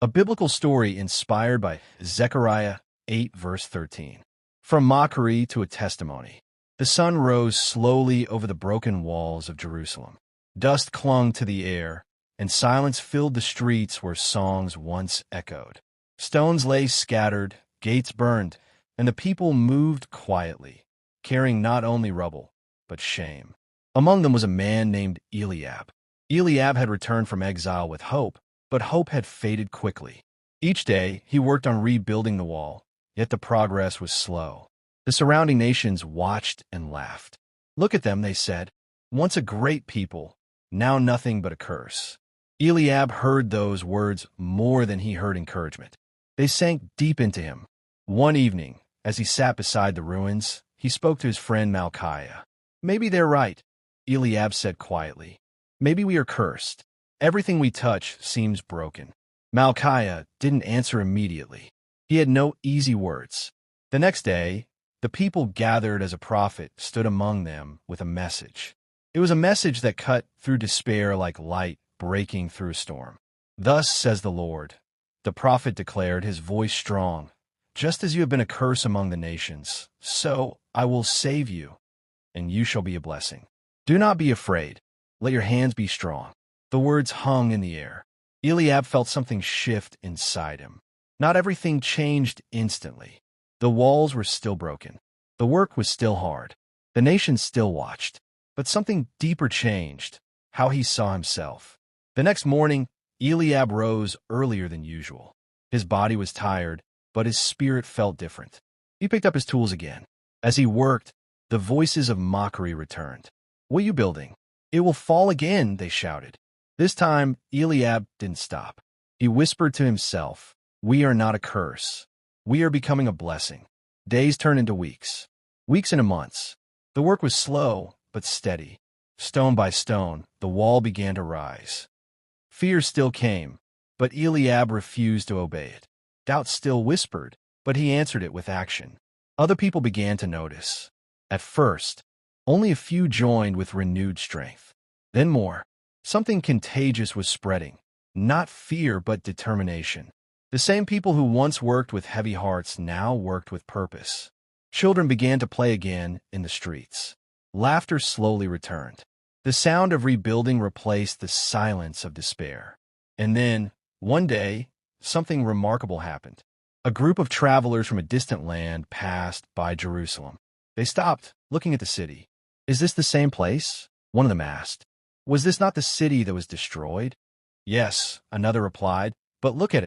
A biblical story inspired by Zechariah 8, verse 13. From mockery to a testimony. The sun rose slowly over the broken walls of Jerusalem. Dust clung to the air, and silence filled the streets where songs once echoed. Stones lay scattered, gates burned, and the people moved quietly, carrying not only rubble, but shame. Among them was a man named Eliab. Eliab had returned from exile with hope, but hope had faded quickly. Each day, he worked on rebuilding the wall, yet the progress was slow. The surrounding nations watched and laughed. "Look at them," they said. "Once a great people, now nothing but a curse." Eliab heard those words more than he heard encouragement. They sank deep into him. One evening, as he sat beside the ruins, he spoke to his friend Malchiah. "Maybe they're right," Eliab said quietly. "Maybe we are cursed. Everything we touch seems broken." Malchiah didn't answer immediately. He had no easy words. The next day, the people gathered as a prophet stood among them with a message. It was a message that cut through despair like light breaking through a storm. "Thus says the Lord," the prophet declared, his voice strong. "Just as you have been a curse among the nations, so I will save you, and you shall be a blessing. Do not be afraid. Let your hands be strong." The words hung in the air. Eliab felt something shift inside him. Not everything changed instantly. The walls were still broken. The work was still hard. The nation still watched. But something deeper changed, how he saw himself. The next morning, Eliab rose earlier than usual. His body was tired, but his spirit felt different. He picked up his tools again. As he worked, the voices of mockery returned. "What are you building? It will fall again," they shouted. This time, Eliab didn't stop. He whispered to himself, "We are not a curse. We are becoming a blessing." Days turned into weeks. Weeks into months. The work was slow, but steady. Stone by stone, the wall began to rise. Fear still came, but Eliab refused to obey it. Doubt still whispered, but he answered it with action. Other people began to notice. At first, only a few joined with renewed strength. Then more. Something contagious was spreading. Not fear, but determination. The same people who once worked with heavy hearts now worked with purpose. Children began to play again in the streets. Laughter slowly returned. The sound of rebuilding replaced the silence of despair. And then, one day, something remarkable happened. A group of travelers from a distant land passed by Jerusalem. They stopped, looking at the city. "Is this the same place?" one of them asked. "Was this not the city that was destroyed?" "Yes," another replied, "but look at it.